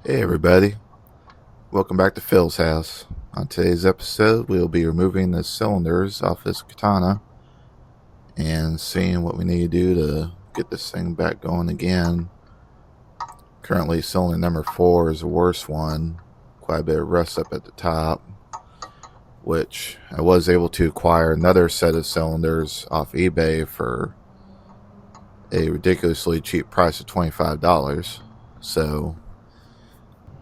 Hey everybody, welcome back to Phil's house. On today's episode, we'll be removing the cylinders off this Katana and seeing what we need to do to get this thing back going again. Currently, cylinder number 4 is the worst one. Quite a bit of rust up at the top, which I was able to acquire another set of cylinders off eBay for a ridiculously cheap price of $25. So,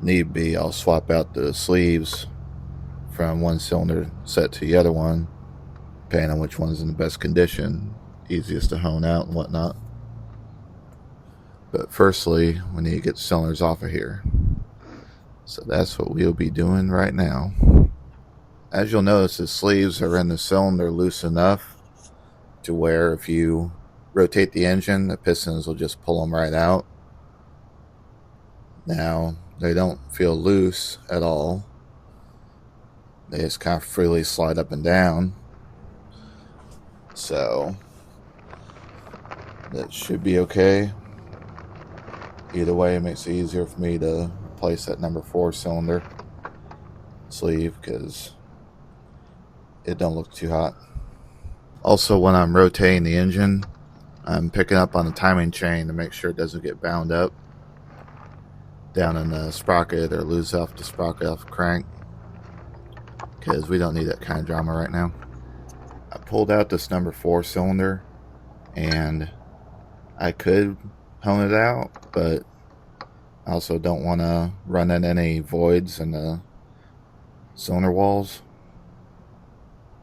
need be, I'll swap out the sleeves from one cylinder set to the other one, depending on which one's in the best condition, easiest to hone out and whatnot. But firstly, we need to get the cylinders off of here. So that's what we'll be doing right now. As you'll notice, the sleeves are in the cylinder loose enough to where if you rotate the engine, the pistons will just pull them right out. Now, they don't feel loose at all. They just kind of freely slide up and down. So that should be okay. Either way, it makes it easier for me to place that number 4 cylinder sleeve because it don't look too hot. Also, when I'm rotating the engine, I'm picking up on the timing chain to make sure it doesn't get bound up down in the sprocket or lose off the sprocket off the crank, because we don't need that kind of drama right now. I pulled out this number 4 cylinder and I could hone it out, but I also don't want to run in any voids in the cylinder walls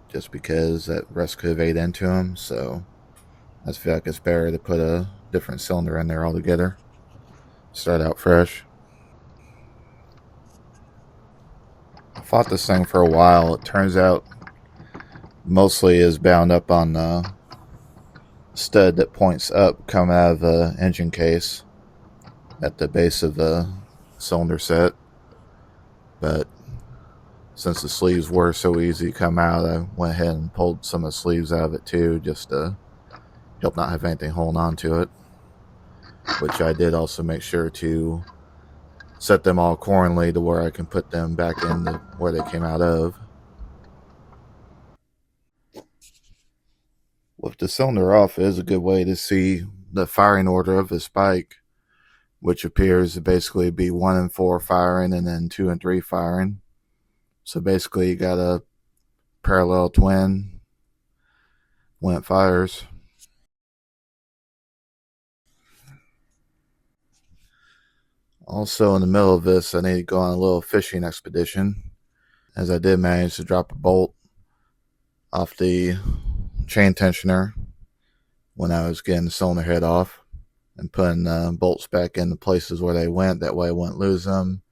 just because that rust could have ate into them. So I just feel like it's better to put a different cylinder in there altogether, start out fresh. I fought this thing for a while. It turns out mostly is bound up on the stud that points up coming out of the engine case at the base of the cylinder set. But since the sleeves were so easy to come out, I went ahead and pulled some of the sleeves out of it too, just to help not have anything holding on to it. Which I did also make sure to set them all accordingly to where I can put them back in where they came out of. With the cylinder off is a good way to see the firing order of this bike, which appears to basically be 1 and 4 firing and then 2 and 3 firing. So basically you got a parallel twin when it fires. Also in the middle of this, I need to go on a little fishing expedition, as I did manage to drop a bolt off the chain tensioner when I was getting the cylinder head off and putting bolts back in the places where they went. That way I wouldn't lose them.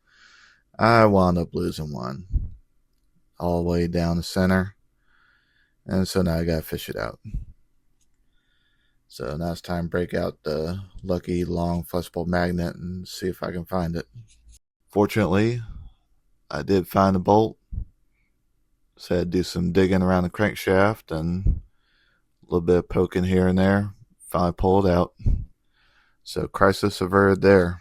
I wound up losing one all the way down the center, and so now I gotta fish it out. So now it's time to break out the lucky long flexible magnet and see if I can find it. Fortunately, I did find a bolt. So I had to do some digging around the crankshaft and a little bit of poking here and there. Finally pulled it out. So crisis averted there.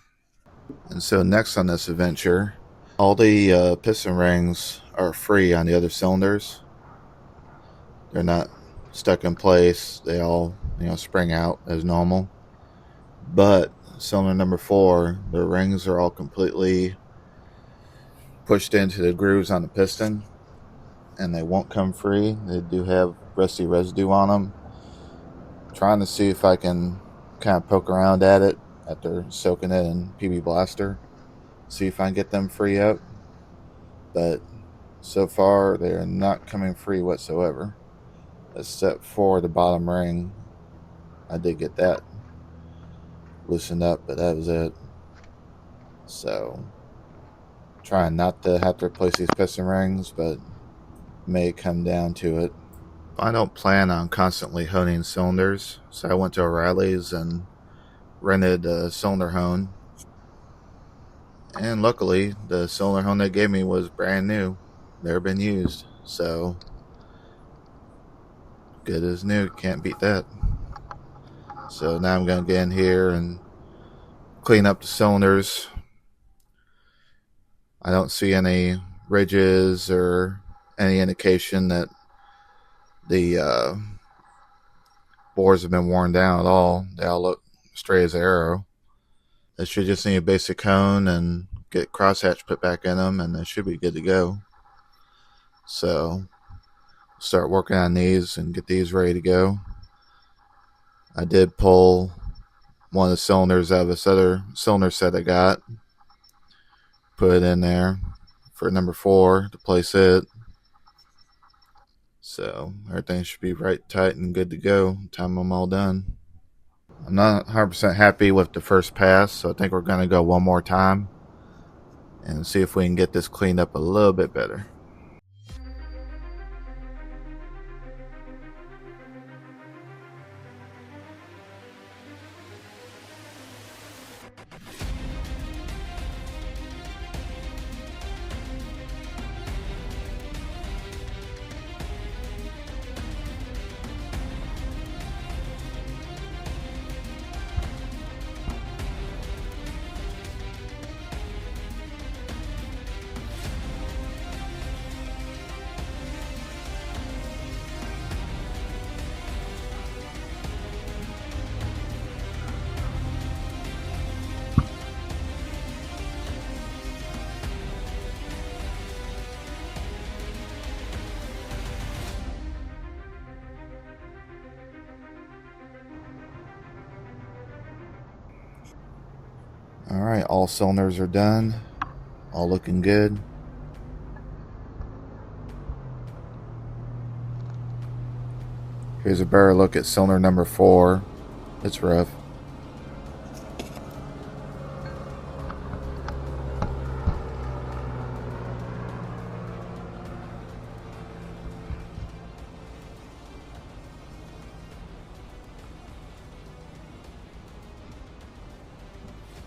And so next on this adventure, all the piston rings are free on the other cylinders. They're not stuck in place. They all, spring out as normal. But cylinder number 4, the rings are all completely pushed into the grooves on the piston, and they won't come free. They do have rusty residue on them. Trying to see if I can kind of poke around at it after soaking it in PB Blaster, see if I can get them free up. But so far, they are not coming free whatsoever, except for the bottom ring. I did get that loosened up, but that was it. So trying not to have to replace these piston rings, but may come down to it. I don't plan on constantly honing cylinders, so I went to O'Reilly's and rented a cylinder hone. And luckily, the cylinder hone they gave me was brand new. Never been used, so good as new. Can't beat that. So now I'm going to get in here and clean up the cylinders, I don't see any ridges or any indication that the bores have been worn down at all. They all look straight as an arrow. They should just need a basic cone and get crosshatch put back in them, and they should be good to go. So start working on these and get these ready to go. I did pull one of the cylinders out of this other cylinder set I got, put it in there for number 4 to place it. So everything should be right tight and good to go time I'm all done. I'm not 100% happy with the first pass, so I think we're going to go one more time and see if we can get this cleaned up a little bit better. Alright, all cylinders are done. All looking good. Here's a better look at cylinder number 4. It's rough.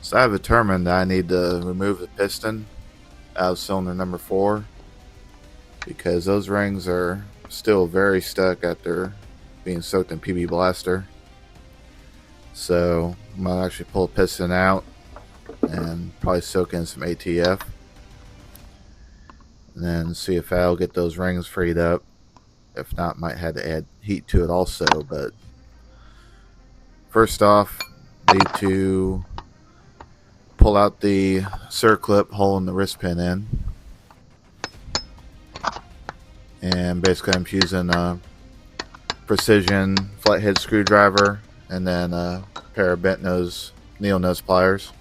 So I've determined that I need to remove the piston out of cylinder number 4 because those rings are still very stuck after being soaked in PB Blaster. So I'm going to actually pull the piston out and probably soak in some ATF and then see if I'll get those rings freed up. If not, might have to add heat to it also. But first off, need to pull out the circlip holding the wrist pin in, and basically I'm using a precision flathead screwdriver and then a pair of bent nose needle nose pliers.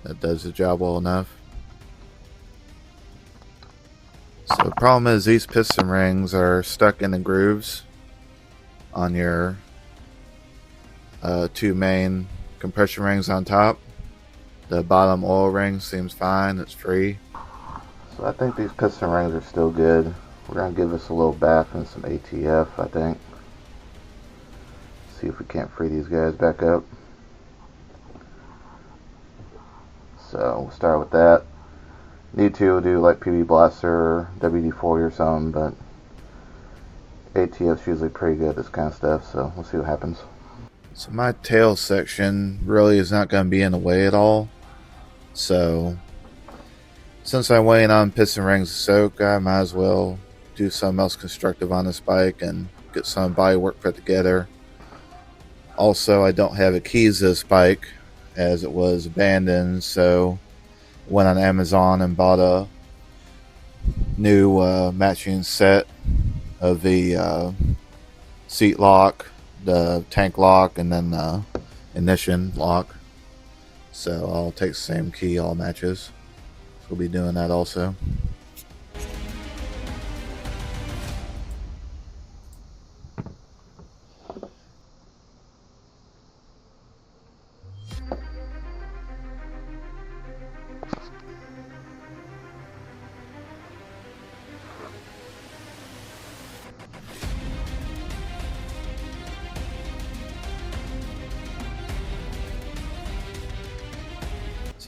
That does the job well enough. So the problem is these piston rings are stuck in the grooves on your 2 main compression rings on top. The bottom oil ring seems fine, it's free. So I think these piston rings are still good. We're going to give this a little bath in some ATF, I think. See if we can't free these guys back up. So we'll start with that. Need to do like PB Blaster or WD-40 or something, but ATF's usually pretty good at this kind of stuff, so we'll see what happens. So my tail section really is not going to be in the way at all. So since I'm waiting on piston rings to soak, I might as well do something else constructive on this bike and get some body work put together. Also, I don't have the keys to this bike as it was abandoned, so went on Amazon and bought a new matching set of the seat lock, the tank lock, and then the ignition lock. So I'll take the same key, all matches. So we'll be doing that also.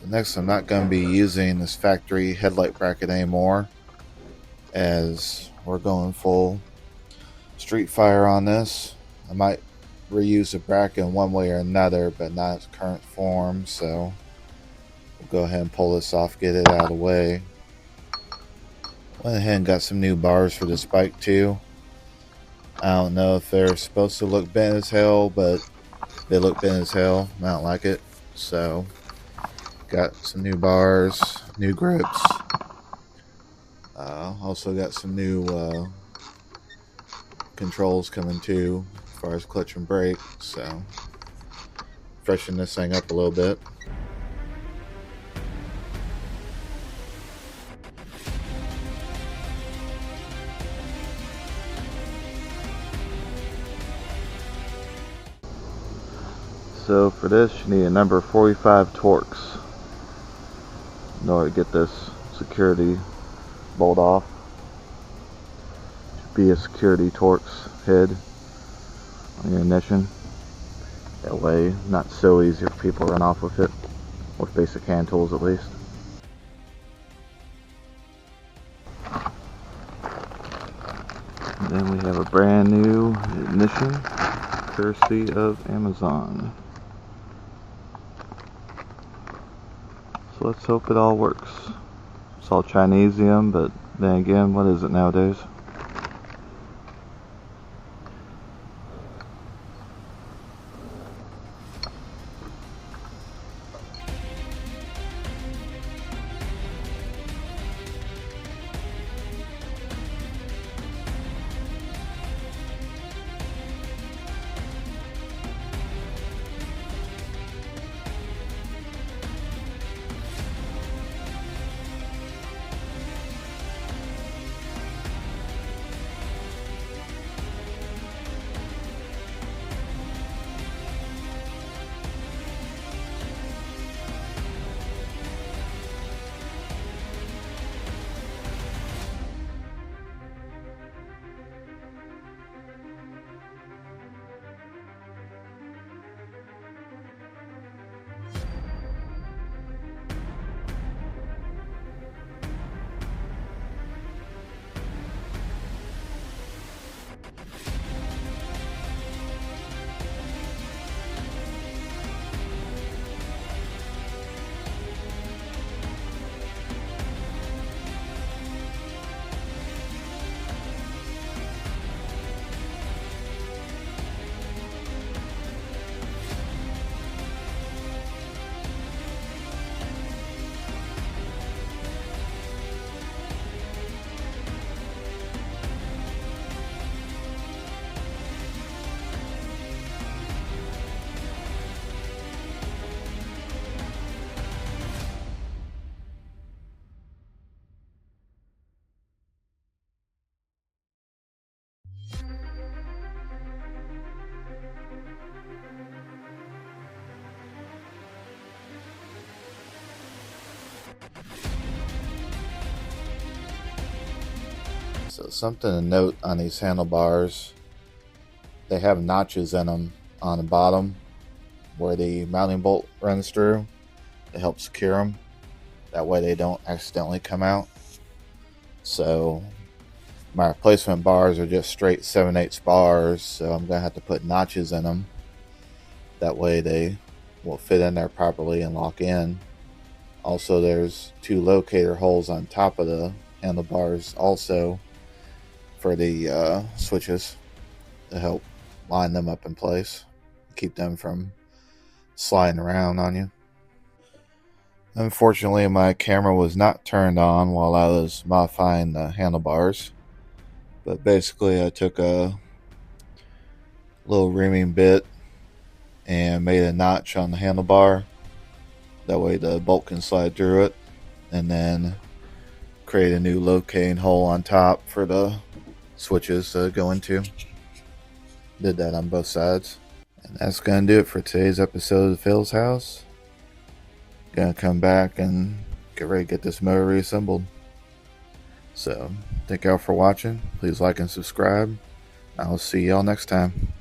Next, I'm not going to be using this factory headlight bracket anymore, as we're going full Street Fire on this. I might reuse the bracket in one way or another, but not its current form, so We'll go ahead and pull this off, get it out of the way. Went ahead and got some new bars for this bike too. I don't know if they're supposed to look bent as hell, but they look bent as hell. I don't like it. So, got some new bars, new grips. Also got some new controls coming too, as far as clutch and brake. So, freshen this thing up a little bit. So for this, you need a number 45 Torx in order to get this security bolt off. Should be a security Torx head on your ignition. That way, not so easy for people to run off with it, with basic hand tools at least. And then we have a brand new ignition, courtesy of Amazon. So let's hope it all works. It's all Chinesium, but then again, what is it nowadays? So something to note on these handlebars, they have notches in them on the bottom where the mounting bolt runs through to help secure them. That way they don't accidentally come out. So my replacement bars are just straight 7/8 bars, so I'm going to have to put notches in them. That way they will fit in there properly and lock in. Also, there's 2 locator holes on top of the handlebars also for the switches to help line them up in place, keep them from sliding around on you. Unfortunately, my camera was not turned on while I was modifying the handlebars, but basically I took a little reaming bit and made a notch on the handlebar. That way the bolt can slide through it, and then create a new locating hole on top for the switches to go into. Did that on both sides. And that's going to do it for today's episode of Phil's House. Gonna come back and get ready to get this motor reassembled. So, thank y'all for watching. Please like and subscribe. I'll see y'all next time.